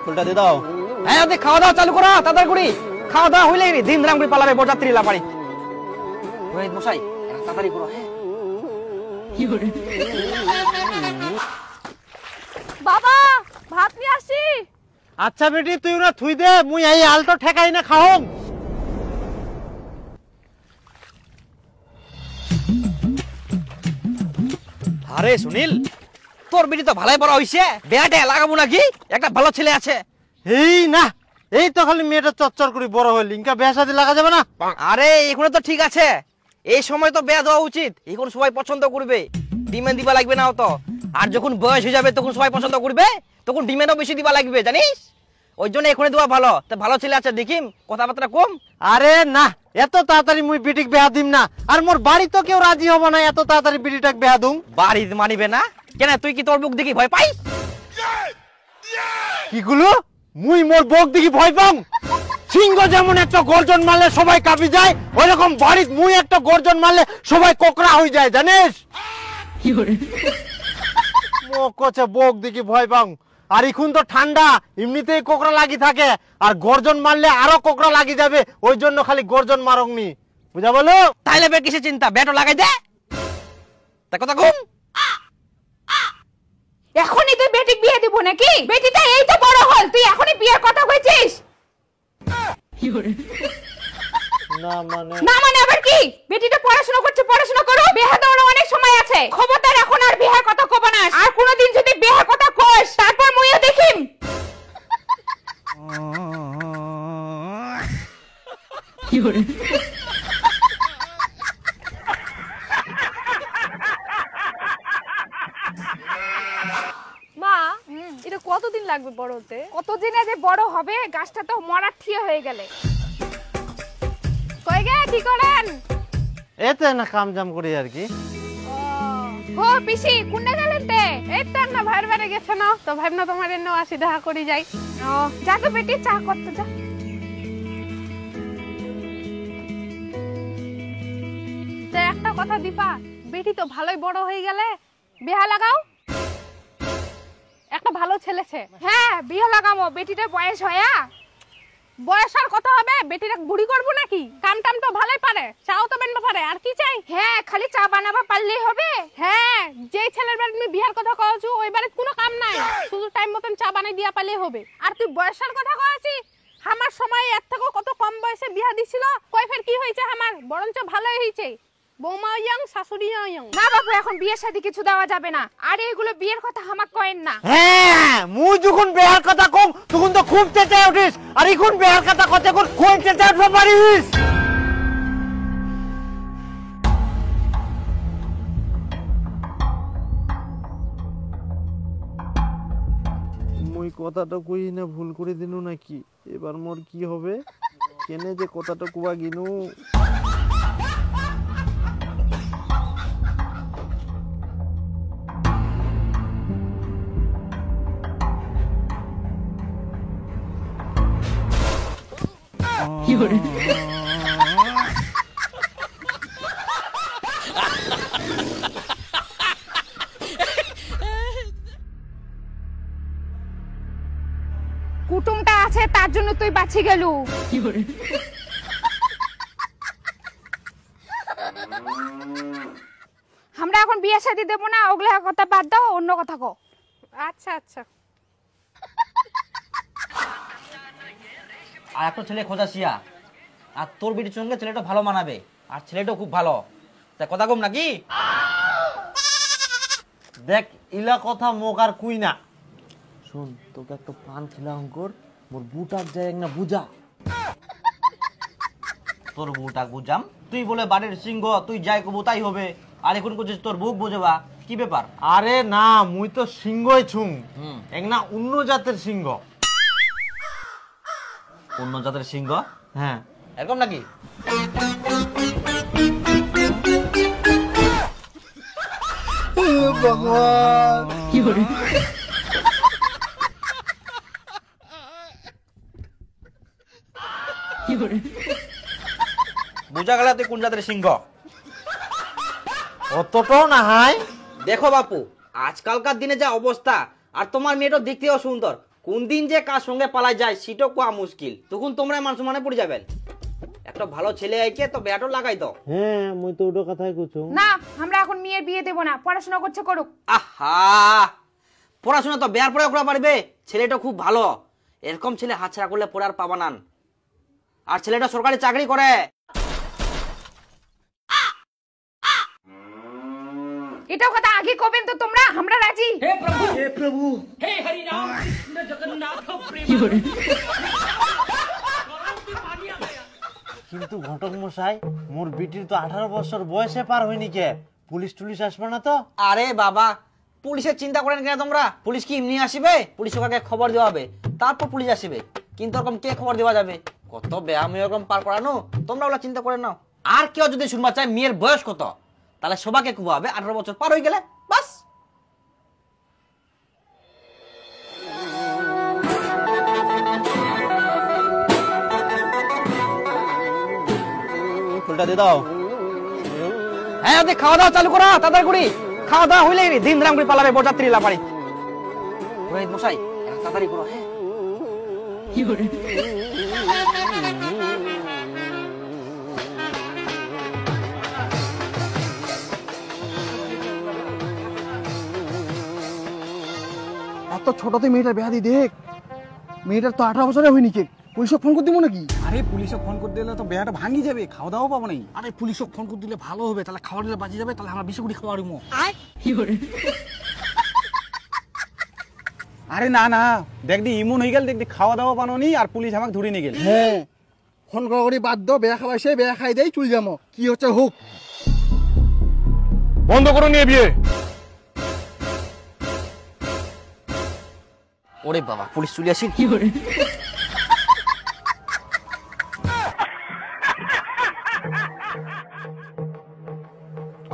ফুলটা দিয়ে দাও। হ্যাঁ ওদের খাওয়া দাওয়া চালু করো তাড়াতাড়ি করে। খাওয়া দাওয়া হইলে দিন ধাম করে পালাবে বরযাত্রী লাপাড়ি। রোহিত মশাই তাড়াতাড়ি করো। হ্যাঁ বাবা ভাত নিয়ে আসি। আচ্ছা বেটি তুই ওরা থুই দে, মুই এই আলটো ঠেকাই না খাওম। আরে সুনীল তোর বেটি তো ভালোই বড় হইছে, বেয়াটা লাগাবো নাকি? একটা ভালো ছেলে আছে। এই না এই তো খালি মেয়েটা চচ্চর করে বড় হইল, ইনকা বিয়া শাদী লাগা যাবে না? আরে এখন তো ঠিক আছে, এই সময় তো বিয়া দেওয়া উচিত, এখন সবাই পছন্দ করবে, ডিমান্ড দিবা লাগবে না তো। আর যখন বয়স হয়ে যাবে তখন সবাই পছন্দ করবে, তখন ডিমান্ডও বেশি দিবা লাগবে জানিস, ওই জন্য এখনই দেওয়া ভালো। তো ভালো ছেলে আছে দেখিম, কথাবার্তা কম। আরে না এত তাড়াতাড়ি মুই বিটিক বিয়া দিম না, আর মোর বাড়ি তো কেউ রাজি হবো না এত তাড়াতাড়ি বিটিটাক বিয়া দুম। বাড়ি মানিবে না কেন? তুই কি তোর বুক দেখি ভয় পাইস? কি গুলো মুই মোর বক দেখি ভয় পাম? সিংহ যেমন একটা গর্জন মারলে সবাই কাঁপি যায়, ওইরকম বাড়িত মুই একটা গর্জন মারলে সবাই কোকড়া হয়ে যায় জানিস। কচ্ছে বক দেখি ভয় পাম, আর এখন তো ঠান্ডা এমনিতেই কোকড়া লাগি থাকে, আর গর্জন মারলে আরো কোকড়া লাগি যাবে, ওই জন্য খালি গর্জন মারংনি, বুঝা বলো? তাইলে বে কিসে চিন্তা, ব্যাটও লাগাই দে। তা কথা কম। এখনই তুই বেটিক বিয়ে দিব নাকি? বেটিটা এই তো বড় হল, তুই এখনই বিয়ের কথা কইছিস? না মানে না মানে আবার কি? বেটিটা পড়াশোনা করছে, পড়াশোনা করো, বিয়ে দেওয়ার অনেক সময় আছে। খবরদার এখন আর বিয়ের কথা কব না, আর কোনোদিন যদি বিয়ের কথা কইস তারপর মুইও দেখিম। মা এটা কতদিন লাগবে বড় হতে? কতদিনে যে বড় হবে, গাছটা তো মরার ঠিয়া হয়ে গেলে। কই গে কি করেন? এতে না কাম জাম করি আর কি। ও পিসি কোনে গেলেন তে? এই তো না ভাইয়ের বাড়ি গেছে না, তো ভাবনা তোমার এনে আসি দেখা করি যাই। ও যা তো বেটি চা করতে যা। তে একটা কথা দীপা, বেটি তো ভালোই বড় হয়ে গেলে, বিয়া লাগাও। একটা ভালো ছেলেছে। হ্যাঁ বিয়ে লাগামো, বেটিটা বয়স হয়া। বয়স আর কত হবে? বেটিটা বুড়ি করবো নাকি? কাম টাম তো ভালোই পারে, চাও তো বানাতে পারে, আর কি চাই? হ্যাঁ খালি চা বানাবা পারলেই হবে। হ্যাঁ যেই ছেলের বাড়ি তুমি বিয়ার কথা কওছো ওই বাড়িতে কোনো কাম নাই, শুধু টাইম মতন চা বানাই দিয়া পারলেই হবে। আর তুই বয়সের কথা কওছি, আমার সময় এর থেকে কত কম বয়সে বিয়া দিছিল, কই ফের কি হয়েছে আমার? বরঞ্চ ভালোই হয়েছে, বৌমা ইয়াং শাশুড়ি ইয়াং। না বাবু এখন বিয়ের সাথে কিছু দেওয়া যাবে না, আর এগুলো বিয়ের কথা আমাকে কয়েন না। হ্যাঁ মুই যখন বিয়ার কথা কম তখন তো খুব চেঁচাই উঠিস, আর এখন বিয়ার কথা কতে কোন কোন চেঁচাই উঠতে পারিস? মুই কথাটা কই না ভুল করে দিনু নাকি? এবার মোর কি হবে? কেনে যে কথাটা কুয়া গিনু। কুটুমটা আছে তার জন্য তুই বাঁচি গেলু। আমরা এখন বিয়ে শাদী দেবো না, ওগুলা কথা বাদ দাও, অন্য কথা কও। আচ্ছা আচ্ছা। আর একটা ছেলে খোঁজাছিয়া, আর তোর বেটির সঙ্গে ছেলেটা ভালো মানাবে, আর ছেলেটাও খুব ভালো। তা কথা কম নাকি? দেখ ইলা কথা মোক আর কুই না। শুন তোকে একটা পান খিলা অঙ্কর, মোর বুটাক যায় না বুঝা। তোর বউটা বুঝাম, তুই বলে বাড়ির সিংহ, তুই যাই কবু তাই হবে, আর এখন করছিস তোর বুক বুঝবা, কি ব্যাপার? আরে না মুই তো সিংহই ছুং, এক না অন্য জাতের সিংহ। অন্য জাতের সিংহ? হ্যাঁ এরকম নাকি? ভগবান কি হরে। বুঝা গেল তুই কোন জাতের সিংহ। অতটাও না হাই। দেখো বাপু, আজকালকার দিনে যা অবস্থা, আর তোমার মেয়েটা দেখতেও সুন্দর, কোন দিন যে কার সঙ্গে পালা যায় সেটাও কোয়া মুশকিল, তখন তোমরা মান সম্মানে পড়ে যাবেন। একটা ভালো ছেলে আইকে তো ব্যাটও লাগাই দাও। হ্যাঁ মুই তো ওটা কথাই কইছো। না আমরা এখন মেয়ের বিয়ে দেব না, পড়াশোনা করছে করুক। আহা, পড়াশোনা তো বিয়ার পরে করা পারবে। ছেলেটা খুব ভালো, এরকম ছেলে হাতছাড়া করলে পরে আর পাবা না। আর ছেলেটা সরকারি চাকরি করে। এটাও কথা আগে কবেন তো তোমরা, আমরা রাজি। কিন্তু ঘটক মশাই, মোর বিটির তো 18 বছর বয়সে পার হয়নি কে, পুলিশ টুলিশ আসবে না তো? আরে বাবা, পুলিশের চিন্তা করেন কেন তোমরা? পুলিশ কি এমনি আসবে? পুলিশ ওকে খবর দেওয়া হবে, তারপর পুলিশ আসবে। কিন্তু এরকম কে খবর দেওয়া যাবে? কত ব্যায়াম এরকম পার করানো, তোমরা ওগুলো চিন্তা করে নাও। আর কেউ যদি শুনবা চায় মেয়ের বয়স কত, তাহলে সবাইকে খুব হবে 18 বছর পার হয়ে গেলে বাস। ফুলটা দিয়ে দাও। হ্যাঁ ওদের খাওয়া দাওয়া চালু করা, তাড়াতাড়ি করি। খাওয়া দাওয়া হইলে দিন রাম করে পালাবে বরযাত্রী লাপারি। পুরোহিত মশাই তাড়াতাড়ি করো। হ্যাঁ এত ছোটতে মেয়েটার বিয়া দি দেখ, মেয়েটার তো 18 বছরে হয়নি কে, পুলিশক ফোন করে দিব নাকি? আরে পুলিশক ফোন করে দিলে তো বেড়াটা ভাঙি যাবে, খাওয়া দাওয়া পাবো নাই। আরে পুলিশক ফোন করে দিলে ভালো হবে, তাহলে খাওয়া দিলে বাঁচি যাবে, তাহলে আমরা বেশি করে খাওয়া দিব। আরে না না, দেখ দি ইমন হয়ে গেল, দেখ দি খাওয়া দাওয়া পানো নি আর পুলিশ আমাকে ধরে নিয়ে গেল। হ্যাঁ ফোন করি বাদ দাও, বেয়া খাওয়াইছে বেয়া খাই দেই চুল যাবো, কি হচ্ছে হোক। বন্ধ করো নিয়ে বিয়ে। ওরে বাবা, পুলিশ চলে আসি।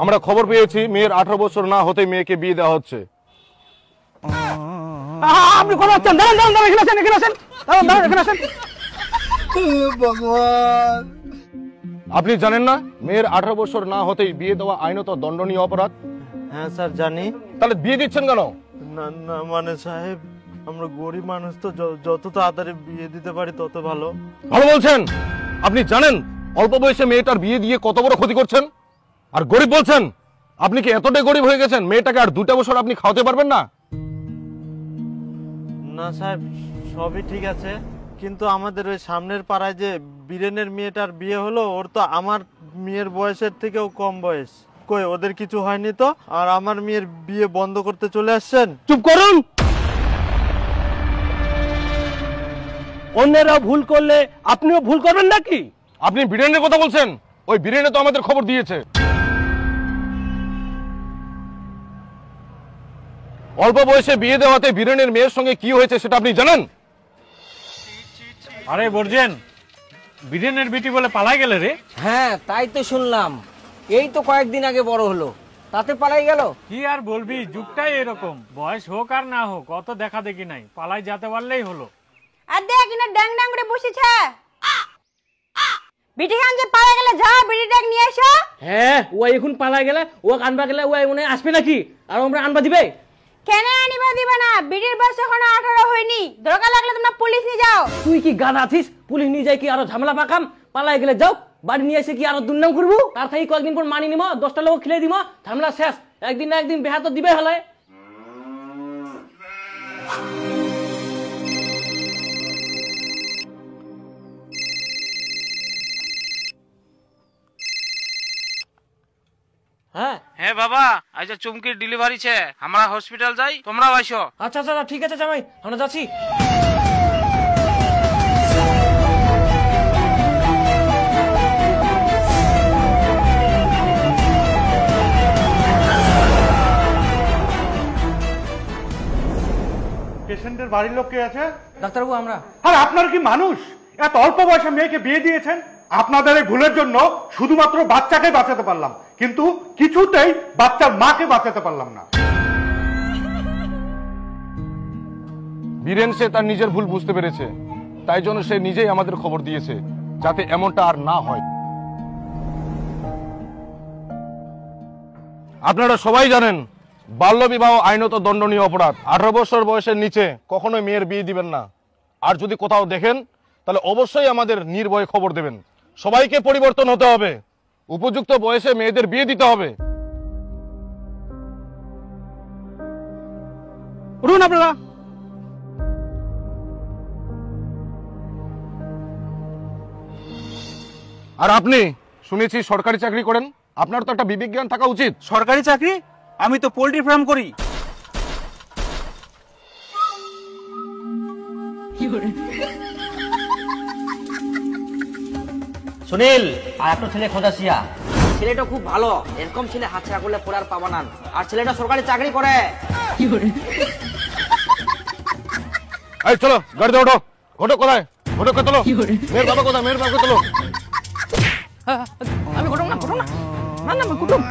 আমরা খবর পেয়েছি মেয়ের 18 বছর না হতে মেয়েকে বিয়ে দেওয়া হচ্ছে। আপনি কোন আছেন? দাঁড়ান দাঁড়ান দাঁড়ান, এখানে আসেন, এখানে আসেন, দাঁড়ান দাঁড়ান, এখানে আসেন। ভগবান, আপনি জানেন না মেয়ের 18 বছর না হতেই বিয়ে দেওয়া আইনত দণ্ডনীয় অপরাধ? হ্যাঁ স্যার জানি। তাহলে বিয়ে দিচ্ছেন কেন? না না মানে সাহেব, আমরা গরিব মানুষ তো, যত তাড়াতাড়ি বিয়ে দিতে পারি তত ভালো। ভালো বলছেন। আপনি জানেন অল্প বয়সে মেয়েটার বিয়ে দিয়ে কত বড় ক্ষতি করছেন? আর গরিব বলছেন? আপনি কি এতটাই গরিব হয়ে গেছেন মেয়েটাকে আর 2টা বছর আপনি খাওয়াতে পারবেন না? না সাহেব, সবই ঠিক আছে, কিন্তু আমাদের ওই সামনের পাড়ায় যে বীরেনের মেয়েটার বিয়ে হলো, ওর তো আমার মেয়ের বয়সের থেকেও কম বয়স। কই ওদের কিছু হয়নি তো, আর আমার মেয়ের বিয়ে বন্ধ করতে চলে আসছেন? চুপ করুন। অন্যেরা ভুল করলে আপনিও ভুল করবেন নাকি? আপনি বীরেনের কথা বলছেন? ওই বীরেনে তো আমাদের খবর দিয়েছে। অল্প বয়সে বিয়ে দেওয়াতে বীরেনের মেয়ের সঙ্গে কি হয়েছে সেটা আপনি জানেন? আরে বর্জেন, বীরেনের বিটি বলে পালাই গেলে রে। হ্যাঁ তাই তো শুনলাম, এই তো কয়েকদিন আগে বড় হলো, তাতে পালাই গেল। কি আর বলবি, যুগটাই এরকম, বয়স হোক আর না হোক অত দেখা দেখি নাই, পালাই যেতে পারলেই হলো। আর দেখ ইনা ড্যাং ড্যাং করে বসেছে, বিটি খান যে পালা গেলে যাও বিটি ড্যাং নিয়ে এসো। হ্যাঁ ও এখন পালা গেলে, ও আনবা গেলে ও মনে আসবে নাকি? আর আমরা আনবা দিবে কেন? আনিবা দিবে না, বিটির বয়স এখনো 18 হয়নি, দরকার লাগলে তোমরা পুলিশ নিয়ে যাও। তুই কি গান আছিস? পুলিশ নিয়ে যায় কি আরো ঝামেলা পাকাম? পালাই গেলে যাও, বাড়ি নিয়ে এসে কি আরো দুর্নাম করবো? তার থেকে কয়েকদিন পর মানি নিব, 10টা লোক খেলে দিব, ঝামেলা শেষ। একদিন না একদিন বেহা তো দিবে হলে। হ্যাঁ হ্যাঁ বাবা, আজ চুমকির ডেলিভারি ছে, আমরা হসপিটাল যাই, তোমরাও আইসো। আচ্ছা আচ্ছা ঠিক আছে জামাই, আমরা যাচ্ছি। পেশেন্টের বাড়ির লোক কে আছে? ডাক্তারবাবু আমরা। আর আপনার কি মানুষ? এত অল্প বয়সে মেয়েকে বিয়ে দিয়েছেন। আপনাদের এই ভুলের জন্য শুধুমাত্র বাচ্চাকে বাঁচাতে পারলাম, কিন্তু কিছুতেই বাচ্চার মাকে বাঁচাতে পারলাম না। বীরেন সে তার নিজের ভুল বুঝতে পেরেছে, তাই জন্য সে নিজেই আমাদের খবর দিয়েছে, যাতে এমনটা আর না হয়। আপনারা সবাই জানেন বাল্য বিবাহ আইনত দণ্ডনীয় অপরাধ। 18 বছর বয়সের নিচে কখনোই মেয়ের বিয়ে দিবেন না। আর যদি কোথাও দেখেন তাহলে অবশ্যই আমাদের নির্ভয়ে খবর দেবেন। সবাইকে পরিবর্তন হতে হবে, উপযুক্ত বয়সে মেয়েদের বিয়ে দিতে হবে। উঠুন আপনারা। আর আপনি শুনেছি সরকারি চাকরি করেন, আপনার তো একটা বিবেক জ্ঞান থাকা উচিত। সরকারি চাকরি? আমি তো পোল্ট্রি ফার্ম করি। সুনীল, আর একটা ছেলে খোঁজাছিয়া। ছেলেটা খুব ভালো, এরকম ছেলে হাতছাড়া করলে পরে আর পাবা না। আর ছেলেটা সরকারি চাকরি করে। এই চলো গাড়িতে ওঠো। ঘটক কোথায়? ঘটককে তোলো। মেয়ের বাবা কোথায়? মেয়ের বাবাকে তোলো। আমি ঘটক না, ঘটক না, না না আমি কুটুম।